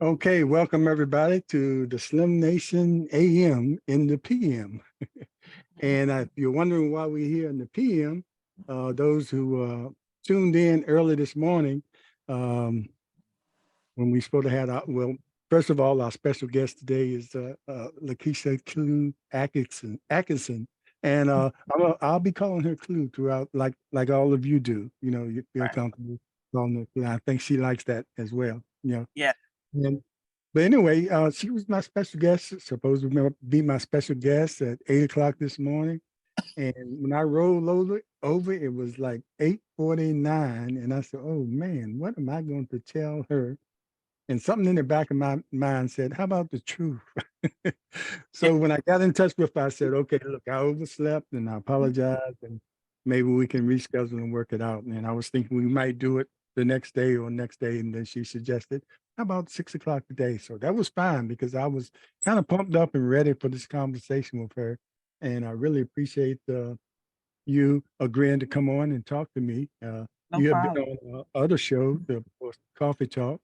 Okay, welcome everybody to the Slim Nation AM in the PM. And if you're wondering why we're here in the PM, those who tuned in early this morning, um, when we supposed to have well, first of all, our special guest today is Lakeesha Clue Atkinson. And I'll be calling her Clue throughout, like all of you do. You feel Right. comfortable calling her Clue. I think she likes that as well. Yeah. And but anyway, she was my special guest, supposed to be my special guest at 8 o'clock this morning. And when I rolled over, it was like 8:49. And I said, oh man, what am I going to tell her? And something in the back of my mind said, how about the truth? Yeah. So when I got in touch with her, I said, okay, look, I overslept and I apologize. And maybe we can reschedule and work it out. And I was thinking we might do it the next day or next day. And then she suggested, how about 6 o'clock today? So that was fine because I was kind of pumped up and ready for this conversation with her. And I really appreciate you agreeing to come on and talk to me. No You have been problem. on other show, the Coffee Talk,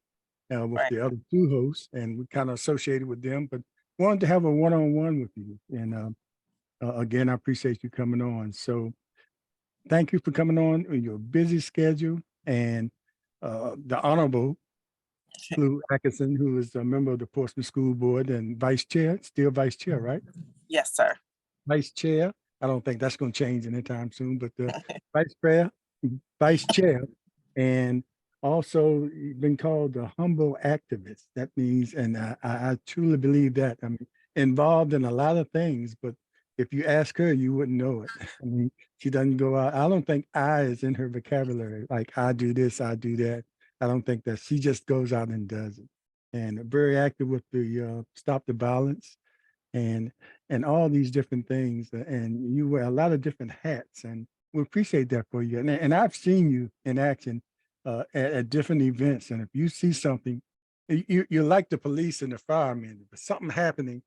with Right. the other two hosts, and we kind of associated with them, but wanted to have a one-on-one with you. And again, I appreciate you coming on. So thank you for coming on your busy schedule. And the Honorable Lou Atkinson, who is a member of the Portsmouth School Board and Vice Chair, still Vice Chair, right? Yes, sir. Vice Chair. I don't think that's going to change anytime soon, but the Vice Chair, Vice Chair, and also you've been called the humble activist. That means, and I truly believe that. I'm involved in a lot of things, but if you ask her, you wouldn't know it. I mean, she doesn't go out. I don't think I is in her vocabulary. Like I do this, I do that. I don't think that she just goes out and does it. And very active with the Stop the Violence and all these different things. And you wear a lot of different hats, and we appreciate that for you. And I've seen you in action at different events. And if you see something, you're like the police and the firemen. If something happening,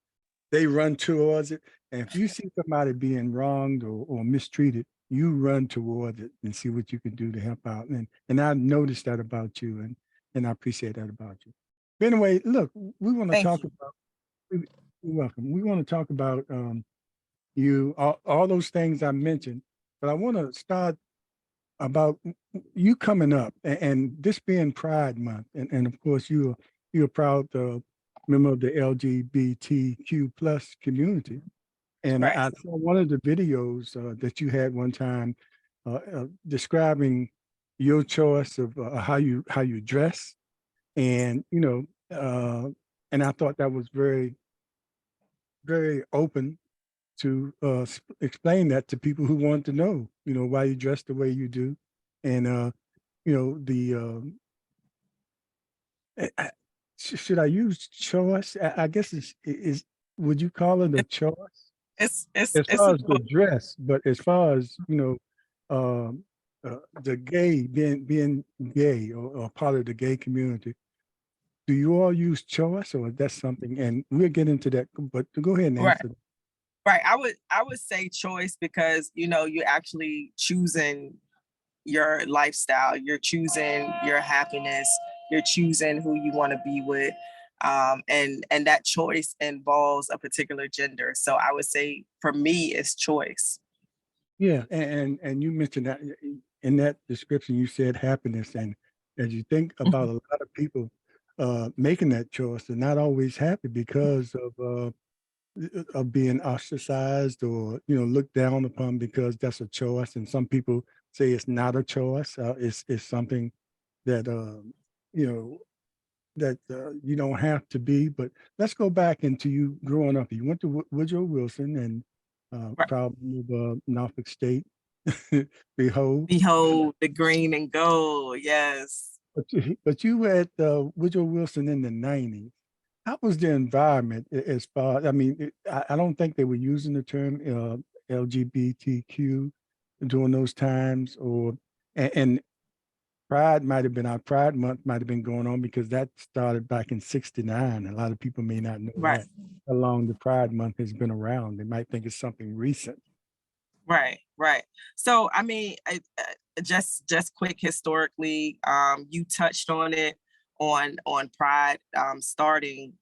they run towards it. And if you see somebody being wronged or mistreated, you run towards it and see what you can do to help out. And I noticed that about you, and I appreciate that about you. But anyway, look, we want to Thank talk you. about you're welcome. We want to talk about you, all those things I mentioned, but I want to start about you coming up and this being Pride Month, and of course you're a proud member of the LGBTQ plus community. And Right. I saw one of the videos that you had one time describing your choice of how you dress, and and I thought that was very open to explain that to people who want to know, why you dress the way you do. And, the, should I use choice? I guess would you call it a It, choice? it's As it's far a as the choice. dress, but as far as, um, the gay, being gay or part of the gay community, do you all use choice or is that something? And we'll get into that, but go ahead and Right. answer. Right. I would say choice because you're actually choosing your lifestyle. You're choosing your happiness. You're choosing who you want to be with. And that choice involves a particular gender. So I would say for me it's choice. Yeah, and you mentioned that in that description, you said happiness, and as you think about a lot of people making that choice, they're not always happy because of being ostracized or looked down upon because that's a choice, and some people say it's not a choice. It's something that you know that you don't have to be. But let's go back into you growing up. You went to Woodrow Wilson and Right. proud of Norfolk State. Behold, Behold the green and gold. Yes. but you were at Woodrow Wilson in the '90s. How was the environment as far? I mean, I don't think they were using the term LGBTQ during those times, and Pride might have been our Pride Month might have been going on because that started back in '69. A lot of people may not know Right. that how long the Pride Month has been around. They might think it's something recent. Right, right. So, just quick historically, you touched on it on Pride, starting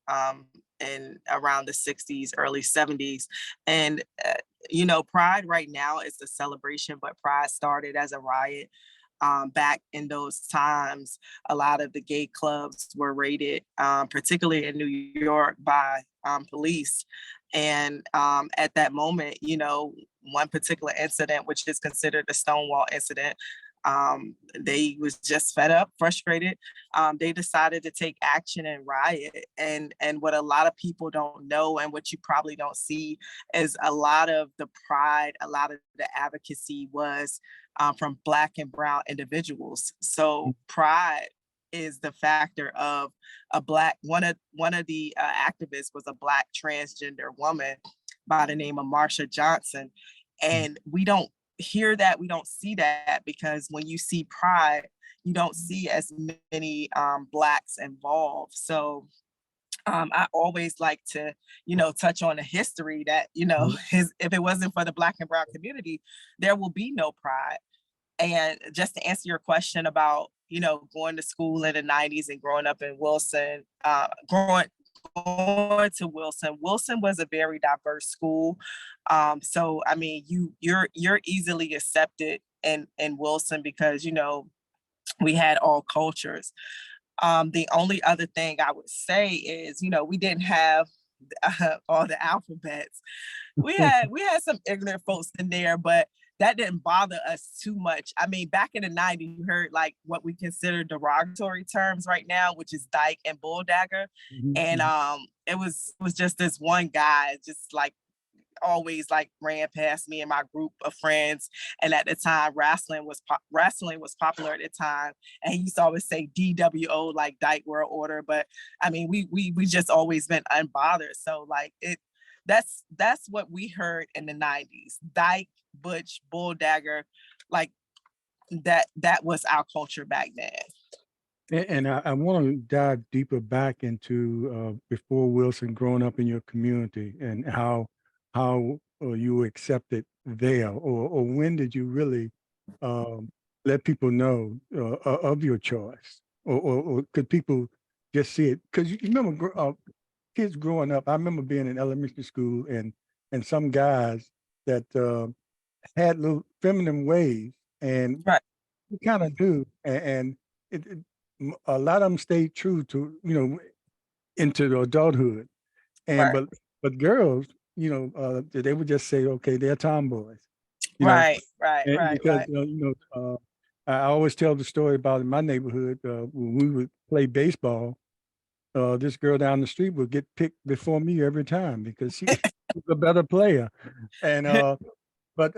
in around the 60s, early 70s. And Pride right now is a celebration, but Pride started as a riot. Back in those times, a lot of the gay clubs were raided, particularly in New York, by police. And at that moment, one particular incident, which is considered the Stonewall incident, they was just fed up, frustrated. They decided to take action and riot. And what a lot of people don't know, and what you probably don't see, is a lot of the pride, a lot of the advocacy was from Black and brown individuals. So pride is the factor of a Black, one of the activists was a Black transgender woman by the name of Marsha Johnson. And we don't hear that, we don't see that, because when you see pride, you don't see as many Blacks involved. So I always like to, touch on the history that, if it wasn't for the Black and brown community, there will be no pride. And just to answer your question about, going to school in the 90s and growing up in Wilson, going to Wilson. Wilson was a very diverse school. So I mean, you're easily accepted in Wilson because, we had all cultures. The only other thing I would say is, we didn't have all the alphabets. We had some ignorant folks in there, but that didn't bother us too much. I mean, back in the 90s, you heard like what we consider derogatory terms right now, which is dyke and bulldagger. And it was just this one guy, just like always like ran past me and my group of friends. And at the time, wrestling was popular at the time, and he used to always say DWO, like Dyke World Order. But I mean, we just always been unbothered. So like that's what we heard in the 90s. Dyke, butch, bulldagger, like that was our culture back then. And I want to dive deeper back into before Wilson, growing up in your community, and how you were accepted there, or when did you really let people know of your choice, or could people just see it? Because you remember kids growing up. I remember being in elementary school, and some guys that had little feminine ways, and Right, we kind of do, and a lot of them stayed true to into the adulthood, and right, but girls, they would just say, okay, they're tomboys, you know, right, right, and right, because right, I always tell the story about in my neighborhood when we would play baseball. This girl down the street would get picked before me every time because she was a better player, and but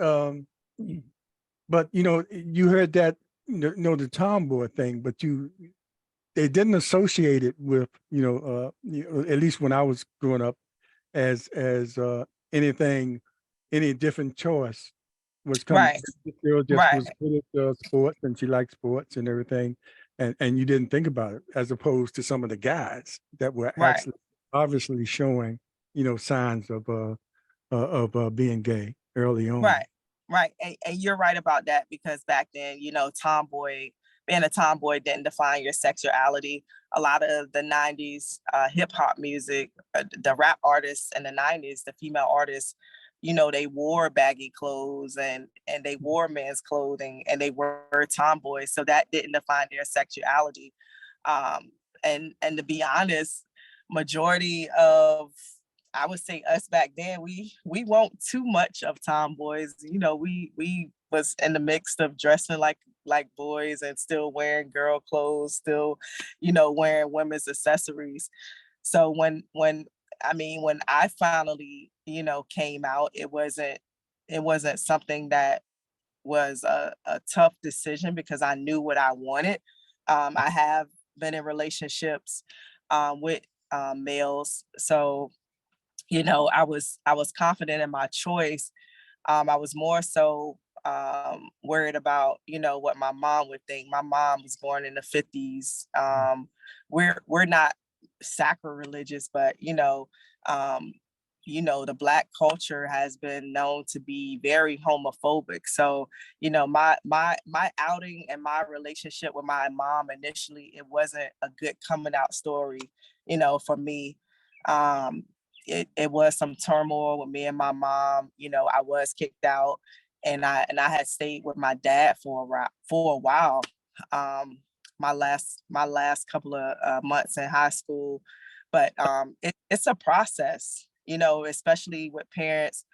but you heard that the tomboy thing, but they didn't associate it with at least when I was growing up as anything, any different choice was coming. right, This girl just right, was good at sports, and she liked sports and everything, and you didn't think about it, as opposed to some of the guys that were right. actually obviously showing signs of being gay early on. Right, right. And you're right about that, because back then, being a tomboy didn't define your sexuality. A lot of the 90s hip hop music, the rap artists in the 90s, the female artists, they wore baggy clothes and they wore men's clothing and they were tomboys. So that didn't define their sexuality. And to be honest, majority of, I would say, us back then, we weren't too much of tomboys. We was in the mix of dressing like boys and still wearing girl clothes, still, wearing women's accessories. So when I finally, came out, it wasn't something that was a tough decision, because I knew what I wanted. I have been in relationships with males, so I was confident in my choice. I was more so worried about, what my mom would think. My mom was born in the 50s. We're not sacrilegious, but um, the Black culture has been known to be very homophobic. So, my outing and my relationship with my mom initially, it wasn't a good coming out story, for me. Um, it was some turmoil with me and my mom. I was kicked out, and I had stayed with my dad for a while. Um, my last couple of months in high school, but it's a process, especially with parents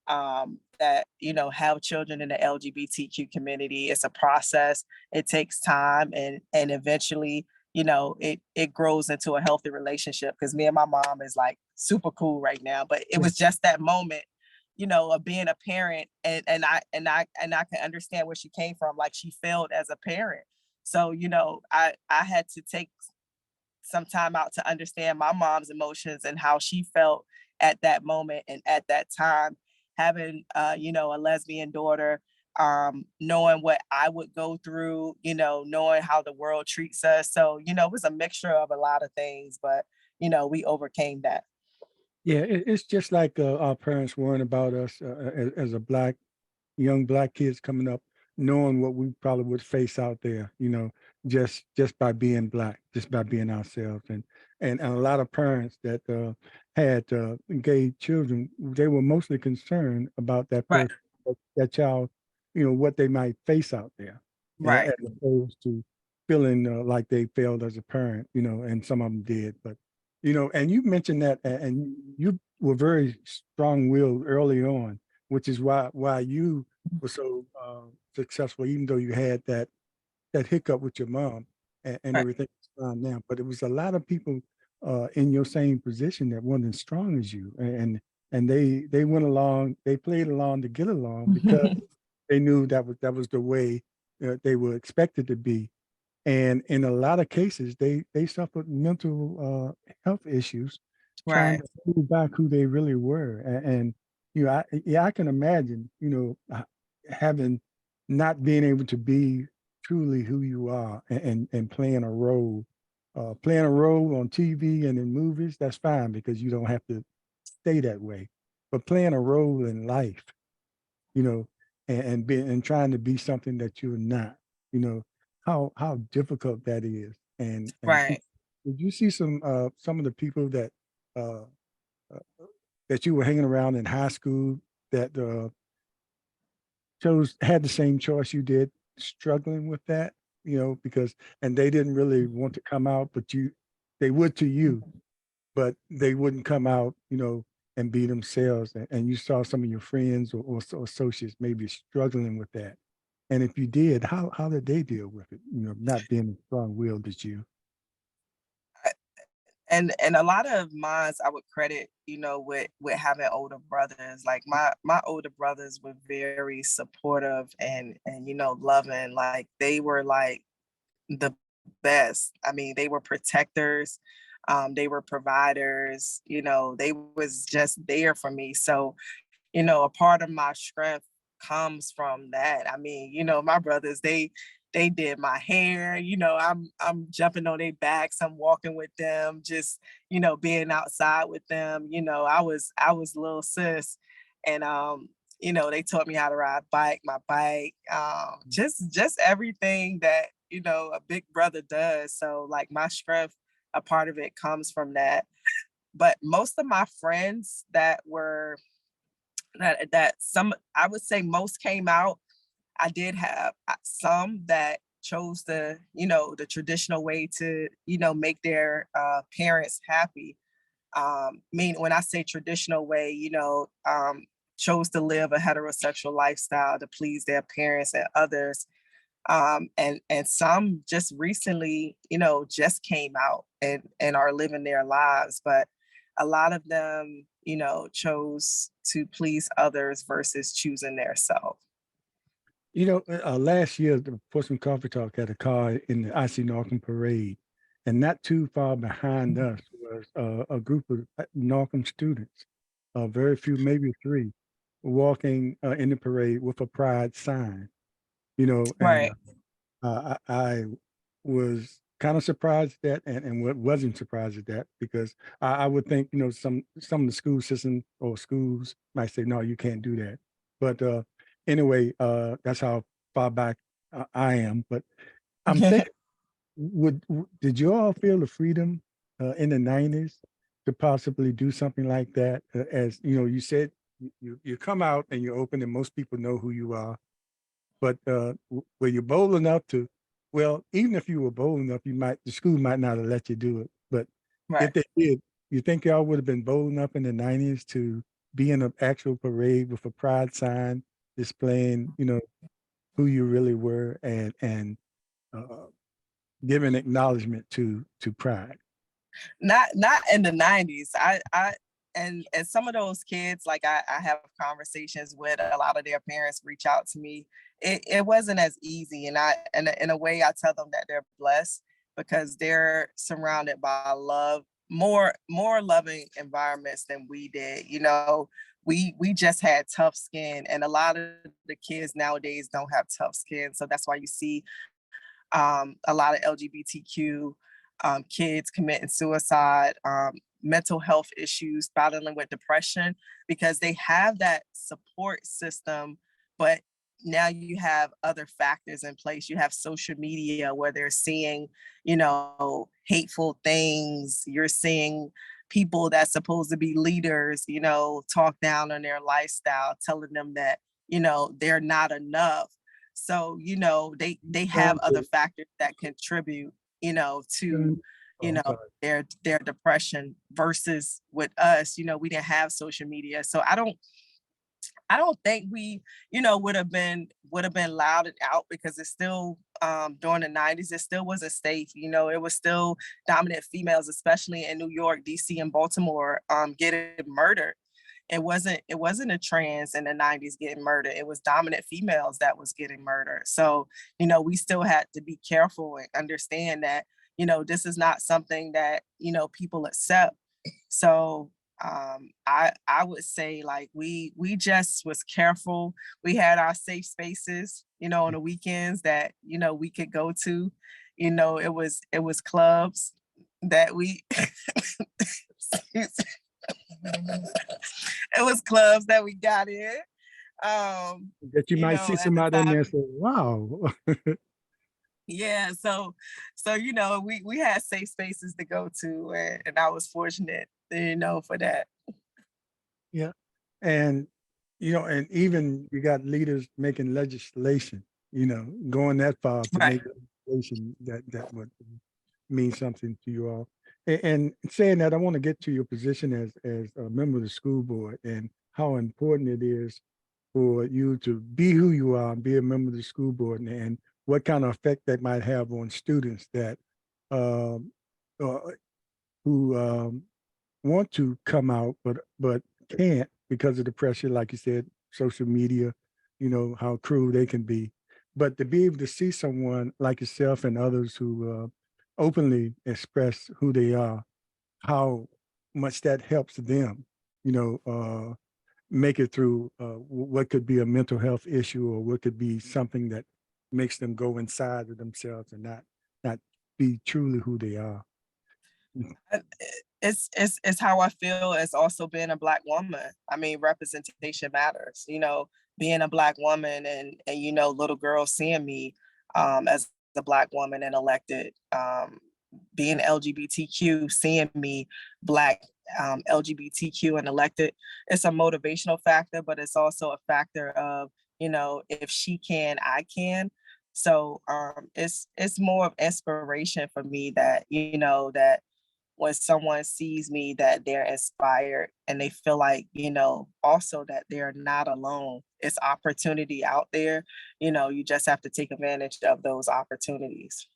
that have children in the LGBTQ community. It's a process. It takes time, and eventually, it grows into a healthy relationship. Because me and my mom is like super cool right now, but it was just that moment, of being a parent, and I can understand where she came from. Like, she failed as a parent, so I had to take some time out to understand my mom's emotions and how she felt at that moment and at that time, having a lesbian daughter, knowing what I would go through, knowing how the world treats us. So, it was a mixture of a lot of things, but we overcame that. Yeah, it's just like our parents worrying about us as a young black kids coming up, knowing what we probably would face out there, just by being black, just by being ourselves. And a lot of parents that had gay children, they were mostly concerned about that Right. person, that child, what they might face out there, Right. as opposed to feeling like they failed as a parent, and some of them did. But and you mentioned that, and you were very strong-willed early on, which is why you was so successful, even though you had that hiccup with your mom, and Right. everything is fine now. But it was a lot of people in your same position that weren't as strong as you, and they went along, they played along to get along because they knew that was the way they were expected to be. And in a lot of cases, they suffered mental health issues trying Right. to prove back who they really were. And I can imagine, having not being able to be truly who you are, and playing a role on TV and in movies. That's fine because you don't have to stay that way. But playing a role in life, you know, and trying to be something that you're not, how difficult that is. And Right. did you see some of the people uh, uh, that you were hanging around in high school that had the same choice you did, struggling with that, because and they didn't really want to come out, but they would to you, but they wouldn't come out, and be themselves. And you saw some of your friends or associates maybe struggling with that. And if you did, how did they deal with it? Not being as strong-willed as you. And a lot of mines I would credit, with having older brothers. Like, my older brothers were very supportive and loving. Like, they were like the best. I mean, they were protectors, they were providers, they was just there for me. So, a part of my strength comes from that. I mean, my brothers, they did my hair, I'm jumping on their backs, I'm walking with them, just, being outside with them. I was little sis. And they taught me how to ride my bike, just everything that, a big brother does. So, like, my strength, a part of it comes from that. But most of my friends that some, I would say most came out. I did have some that chose the traditional way to, make their parents happy. Mean, when I say traditional way, chose to live a heterosexual lifestyle to please their parents and others. And some just recently, just came out and are living their lives. But a lot of them, chose to please others versus choosing their self. Last year, the Portsmouth Coffee Talk had a car in the IC Northam parade, and not too far behind us was a group of Northam students, very few, maybe three, walking in the parade with a pride sign. And Right. I was kind of surprised at that, and what wasn't surprised at that because I would think, some of the school systems or schools might say, no, you can't do that. But anyway, that's how far back I am. But I'm thinking, did you all feel the freedom in the 90s to possibly do something like that? As you said, you come out and you're open, and most people know who you are. But were you bold enough to? Well, even if you were bold enough, the school might not have let you do it. But if Right. they did, you think y'all would have been bold enough in the 90s to be in an actual parade with a pride sign displaying, who you really were, and uh, giving acknowledgement to pride? Not in the 90s. And some of those kids, like I have conversations with a lot of their parents reach out to me. It wasn't as easy. And in a way I tell them that they're blessed because they're surrounded by love, more loving environments than we did. We just had tough skin, and a lot of the kids nowadays don't have tough skin. So that's why you see a lot of LGBTQ kids committing suicide, mental health issues, battling with depression, because they have that support system, but now you have other factors in place. You have social media where they're seeing, hateful things. You're seeing people that's supposed to be leaders, talk down on their lifestyle, telling them that, they're not enough. So, they have other factors that contribute, to, Oh, I'm sorry. their depression versus with us, we didn't have social media. So I don't think we, would have been loud and out because it's still during the 90s, it still wasn't safe. It was still dominant females, especially in New York, DC, and Baltimore, getting murdered. It wasn't a trans in the 90s getting murdered. It was dominant females that was getting murdered. So, we still had to be careful and understand that, this is not something that, people accept. So I would say like we just was careful. We had our safe spaces, on the weekends that, we could go to. It was clubs that we it was clubs that we got in. That you might see At the somebody in there time, and say, wow. yeah. So we had safe spaces to go to, and I was fortunate, for that. Yeah. And, and even you got leaders making legislation, going that far to Right. make legislation that would mean something to you all. And saying that, I want to get to your position as a member of the school board and how important it is for you to be who you are and be a member of the school board, and what kind of effect that might have on students that um, uh, who want to come out but can't because of the pressure, like you said, social media, how cruel they can be. But to be able to see someone like yourself and others who openly express who they are, how much that helps them, make it through what could be a mental health issue, or what could be something that makes them go inside of themselves and not be truly who they are. Mm. Uh, it's how I feel as also being a Black woman. I mean, representation matters. Being a Black woman, and little girls seeing me as a Black woman and elected. Being LGBTQ, seeing me Black, LGBTQ and elected. It's a motivational factor, but it's also a factor of, if she can, I can. So it's more of inspiration for me that, that when someone sees me, that they're inspired and they feel like, also that they're not alone. It's opportunity out there. You just have to take advantage of those opportunities.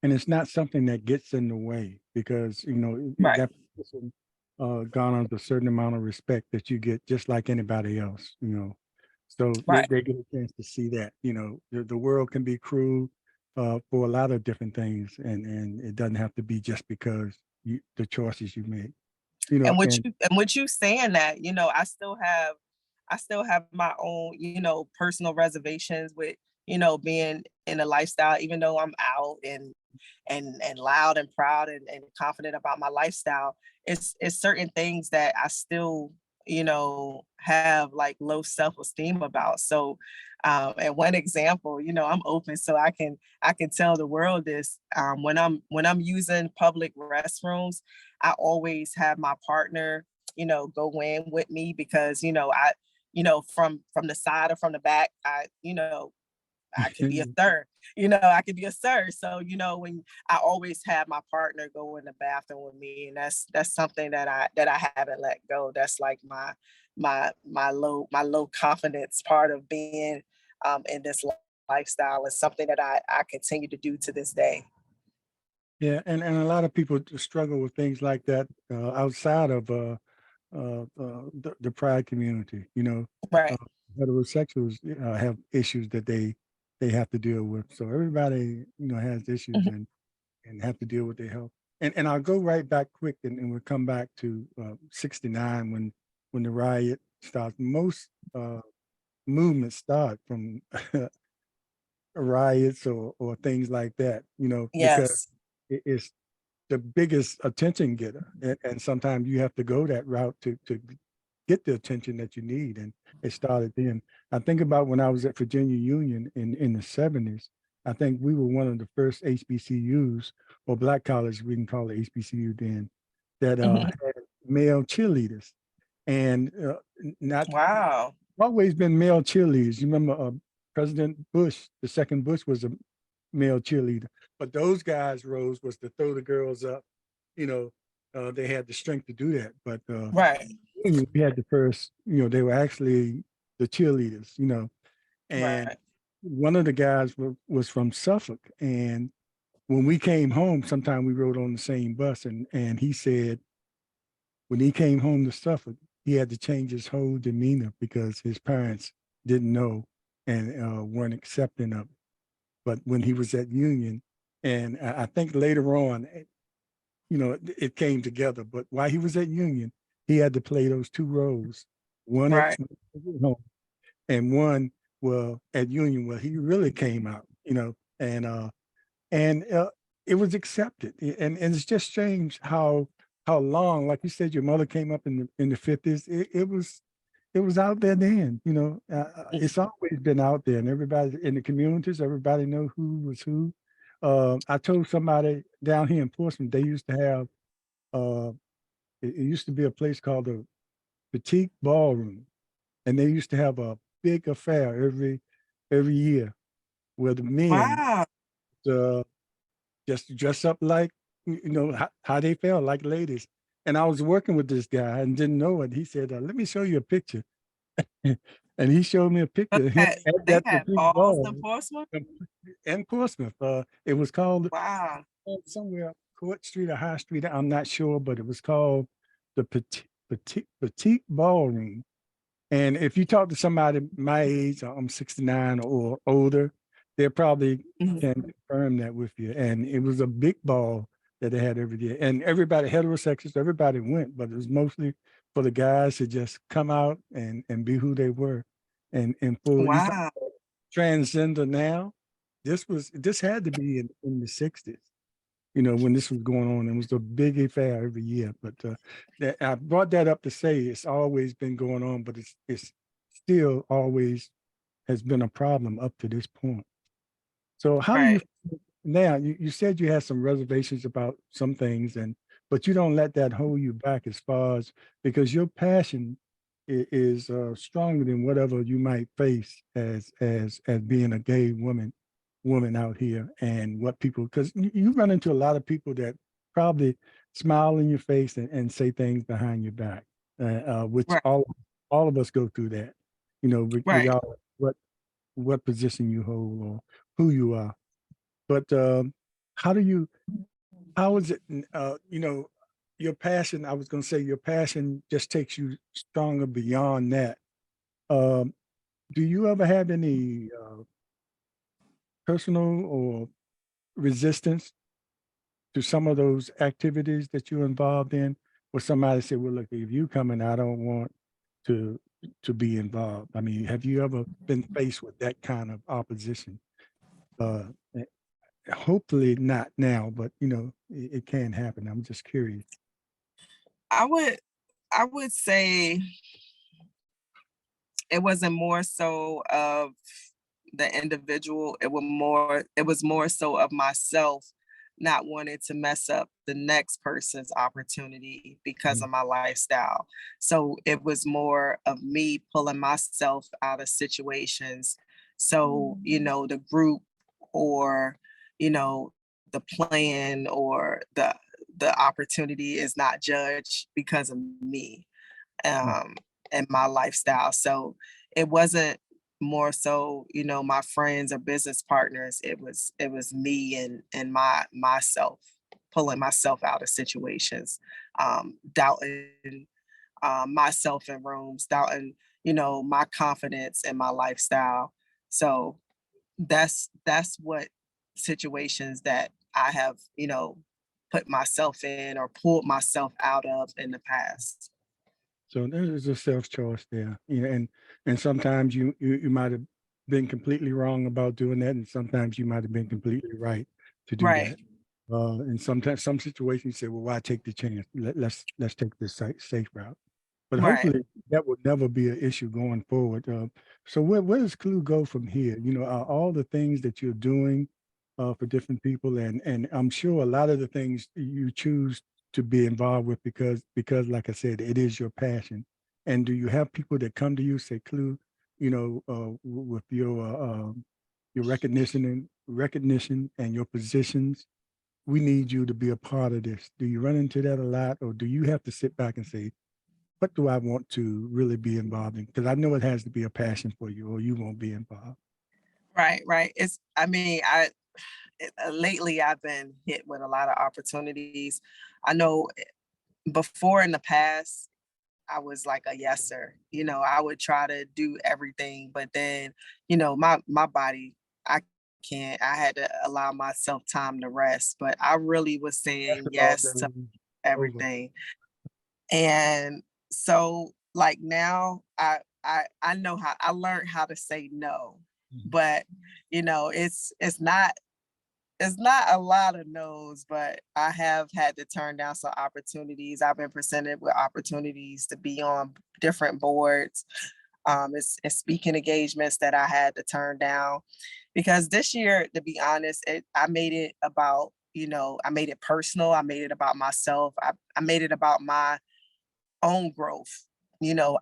And it's not something that gets in the way because, Right. that person garners a certain amount of respect that you get just like anybody else. So Right. they get a chance to see that, the world can be cruel for a lot of different things, and it doesn't have to be just because the choices you make, And with and you saying that, I still have my own, personal reservations with, being in a lifestyle, even though I'm out and and loud and proud and confident about my lifestyle, it's certain things that I still, have like low self-esteem about. So and one example, I'm open so I can tell the world this. When I'm using public restrooms, I always have my partner, go in with me because from the side or from the back, I could be a sir, I could be a sir. So, when I always have my partner go in the bathroom with me, and that's something that I haven't let go. That's like my low confidence part of being in this lifestyle is something that I continue to do to this day. Yeah, and a lot of people struggle with things like that outside of the pride community. Uh, Right. heterosexuals have issues that they have to deal with. So everybody has issues Mhm. and have to deal with their health. And I'll go right back quick and we'll come back to '69 when the riot starts. Most movements start from riots or things like that. Because Yes. it's the biggest attention getter, and sometimes you have to go that route to get the attention that you need. And it started then. I think about when I was at Virginia Union in the '70s. I think we were one of the first HBCUs or black colleges, we can call it HBCU then, that Mhm. had male cheerleaders, and not Wow. always been male cheerleaders. You remember President Bush, the second Bush was a male cheerleader, but those guys' roles was to throw the girls up. You know, they had the strength to do that. But Right. we had the first, they were actually the cheerleaders, and Right. one of the guys was from Suffolk. And when we came home, sometime we rode on the same bus, and he said when he came home to Suffolk, he had to change his whole demeanor because his parents didn't know and weren't accepting of it. But when he was at Union, and I think later on, it came together. But while he was at Union, he had to play those two roles, one at Right. home and one, well, at Union, where he really came out, and it was accepted. And it's just strange how long, like you said, your mother came up in the '50s. It was out there then. Mm. It's always been out there, and everybody in the communities, everybody know who was who. I told somebody down here in Portsmouth, they used to have uh, it used to be a place called the Petite Ballroom, and they used to have a big affair every year where the men Wow. uh, just dress up like how they felt like ladies. And I was working with this guy and didn't know it. He said, "Let me show you a picture," and he showed me a So picture of him at they that had petite balls in ball Portsmouth? in Portsmouth. It was called Wow. somewhere Court Street or High Street. I'm not sure, but it was called the Petite Ballroom. And if you talk to somebody my age, I'm 69 or older, they probably Mhm. can confirm that with you. And it was a big ball that they had every year. And everybody, heterosexuals, everybody went, but it was mostly for the guys to just come out and be who they were. And for you talk Wow. transgender now, this had to be in the '60s, when this was going on. It was a big affair every year. But I brought that up to say it's always been going on, but it's still always has been a problem up to this point. So how do you Right. now? You said you had some reservations about some things, but you don't let that hold you back as far as because your passion is stronger than whatever you might face as being a gay woman out here, and what people, because you run into a lot of people that probably smile in your face and say things behind your back, which Right. all of us go through that, Right. regardless what position you hold or who you are. But how do you how is it your passion, I was going to say your passion just takes you stronger beyond that. um do you ever have any personal or resistance to some of those activities that you're involved in, where somebody said, well, look, if you coming, I don't want to be involved? I mean, have you ever been faced with that kind of opposition? uh hopefully not now, but it can happen. I'm just curious. I would I would say it wasn't more so of the individual, it was more so of myself not wanting to mess up the next person's opportunity because Mm, of my lifestyle. So it was more of me pulling myself out of situations. So, the group or, you know, the plan or the opportunity is not judged because of me mm, um, and my lifestyle. So it wasn't more so, my friends or business partners. It was me and myself pulling myself out of situations, doubting myself in rooms, doubting, my confidence and my lifestyle. So that's what situations that I have, put myself in or pulled myself out of in the past. So there's a self choice there, and sometimes you might have been completely wrong about doing that, and sometimes you might have been completely right to do Right. that. And sometimes some situations you say, well, why take the chance? Let's take this safe route. But Right. hopefully that would never be an issue going forward. So where does Clue go from here? Are all the things that you're doing for different people, and I'm sure a lot of the things you choose to be involved with because like I said, it is your passion. And do you have people that come to you say, Clue, with your recognition and your positions, we need you to be a part of this. Do you run into that a lot, or do you have to sit back and say, what do I want to really be involved in? Because I know it has to be a passion for you, or you won't be involved. Right, right. I mean, lately I've been hit with a lot of opportunities. I know before in the past, I was like a yeser. I would try to do everything, but then, my body, I can't. I had to allow myself time to rest. But I really was saying After all yes to done, over. everything. And so like now I know how I learned how to say no. Mhm. But it's not a lot of no's, but I have had to turn down some opportunities. I've been presented with opportunities to be on different boards. It's speaking engagements that I had to turn down because this year, to be honest, I made it about, I made it personal. I made it about myself. I made it about my own growth.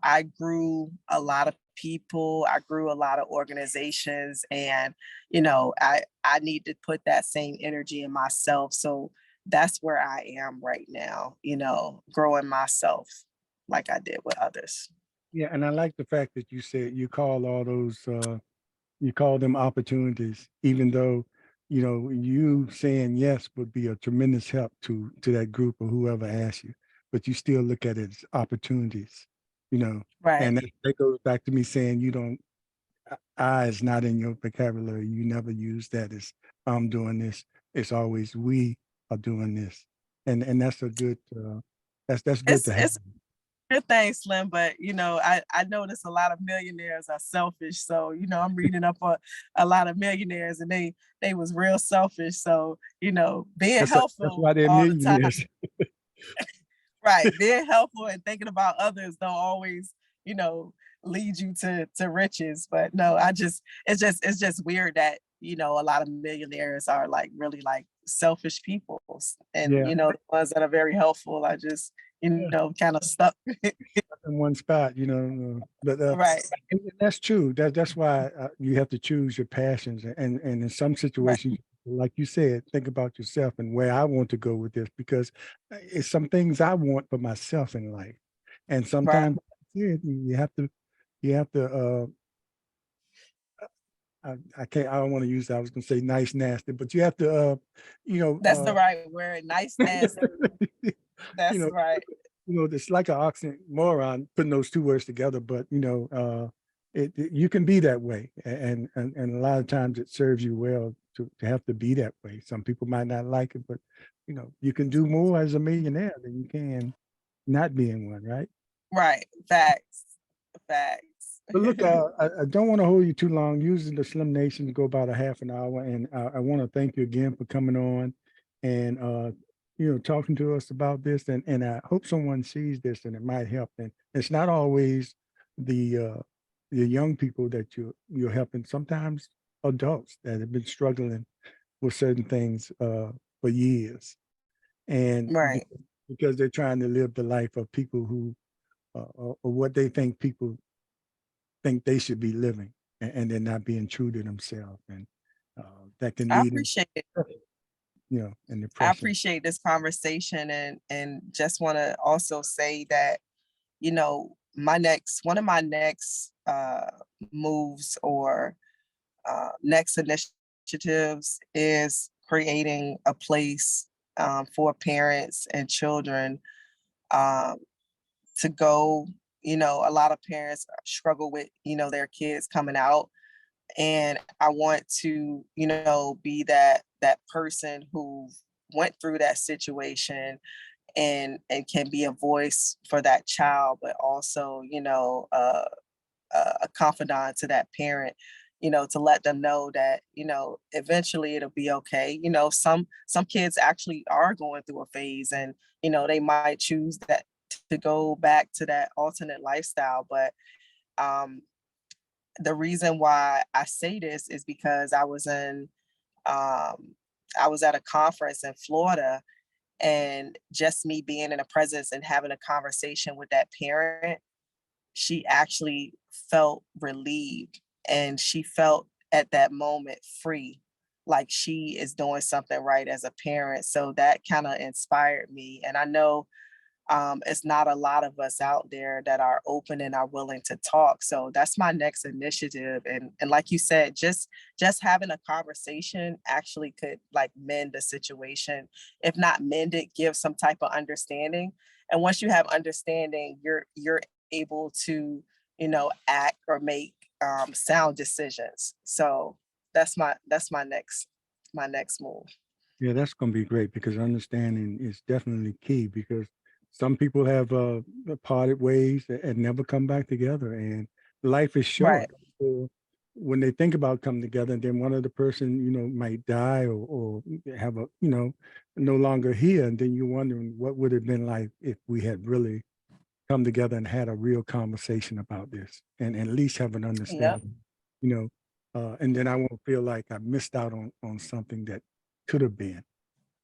I grew a lot of people, I grew a lot of organizations, and I need to put that same energy in myself. So that's where I am right now, growing myself like I did with others. Yeah, and I like the fact that you said you call them opportunities, even though you saying yes would be a tremendous help to that group or whoever asks you, but you still look at it as opportunities, you know, Right, and that goes back to me saying you don't I is not in your vocabulary. You never use that as I'm doing this. It's always we are doing this, and that's a good that's good it's to have. it's a good thing, Slim. But I notice a lot of millionaires are selfish. So I'm reading up on a lot of millionaires, and they was real selfish. So being That's helpful why they're all the time. millionaires. Right. Being helpful and thinking about others don't always, you know, lead you to riches. But no, it's just weird that, a lot of millionaires are like really like selfish people. And Yeah, the ones that are very helpful are just, yeah, kind of stuck. in one spot, but Right. and that's true. That's why you have to choose your passions, and in some Right. situations, like you said, think about yourself and where I want to go with this because it's some things I want for myself in life, and Right. sometimes yeah, you have to I can't I don't want to use that. I was gonna say nice nasty, but you have to you That's the know right word. Nice, nasty. you That's know right. it's like an oxymoron putting those two words together, but you can be that way, and a lot of times it serves you well to have to be that way. Some people might not like it, but you can do more as a millionaire than you can not being one, right? Right. Facts. Facts. But look, I don't want to hold you too long. Using the Slim Nation to go about a half an hour, and I want to thank you again for coming on and talking to us about this. And I hope someone sees this and it might help. And it's not always the the young people that you're helping. Sometimes adults that have been struggling with certain things for years, and Right. because they're trying to live the life of people who or what they think they should be living, and they're not being true to themselves, and that can I lead them, appreciate it. in I depression. appreciate this conversation, and just want to also say that, my next one of my next moves, or next initiatives, is creating a place for parents and children um, to go. A lot of parents struggle with, their kids coming out, and I want to, be that person who went through that situation, and can be a voice for that child, but also, a confidant to that parent, to let them know that, eventually it'll be okay. Some kids actually are going through a phase, and they might choose that to go back to that alternate lifestyle. But um the reason why I say this is because um I was at a conference in Florida, and just me being in the presence and having a conversation with that parent, she actually felt relieved, and she felt at that moment free, like she is doing something right as a parent. So that kind of inspired me. And I know it's not a lot of us out there that are open and are willing to talk. So that's my next initiative. And like you said, just having a conversation actually could like mend the situation. If not mend it, give some type of understanding. And once you have understanding, you're able to, act or make sound decisions. So that's my next move. Yeah, that's going to be great because understanding is definitely key because some people have parted ways and never come back together, and life is Right. short. So when they think about coming together, and then one of the person might die or have a no longer here, and then you're wondering what would have been like if we had really come together and had a real conversation about this, and at least have an Yep. understanding, you know, and then I won't feel like I missed out on something that could have been.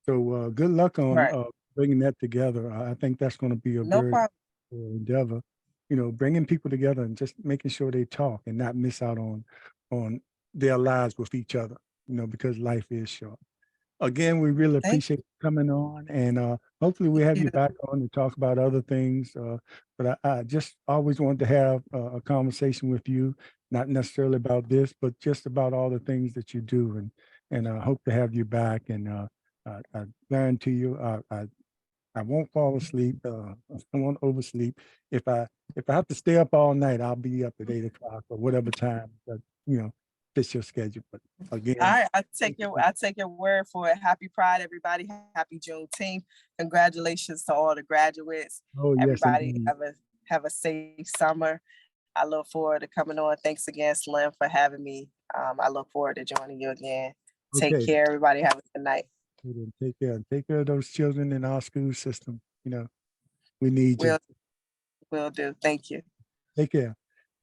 So good luck on Right. bringing that together. I think that's going to be a No very problem. endeavor. Bringing people together and just making sure they talk and not miss out on their lives with each other. Because life is short. Again, we really Thank appreciate you coming on, and hopefully we have you. you back on to talk about other things. But I just always wanted to have a conversation with you, not necessarily about this, but just about all the things that you do, and I hope to have you back. And I guarantee you, I won't fall asleep. I won't oversleep. If I if I have to stay up all night, I'll be up at 8 o'clock or whatever time that fits your schedule. But All again, right, I take your word for it. Happy Pride, everybody. Happy Juneteenth. Congratulations to all the graduates. oh yes, Everybody indeed. have a safe summer. I look forward to coming on. Thanks again, Slim, for having me. I look forward to joining you again. Take Okay. care, everybody. Have a good night. Well, then take care. Take care of those children in our school system. We need you. Will will do. Thank you. Take care.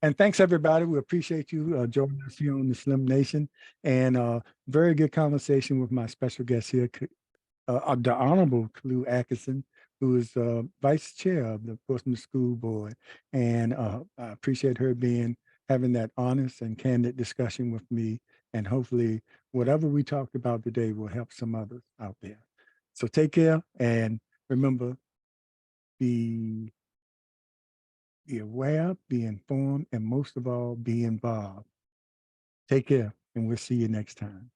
And thanks everybody. We appreciate you joining us here on the Slim Nation. And very good conversation with my special guest here, the Honorable Clue Atkinson, who is Vice Chair of the Portsmouth School Board. And I appreciate her having that honest and candid discussion with me. And hopefully, whatever we talked about today will help some others out there. So take care and remember, be be aware, be informed, and most of all, be involved. Take care, and we'll see you next time.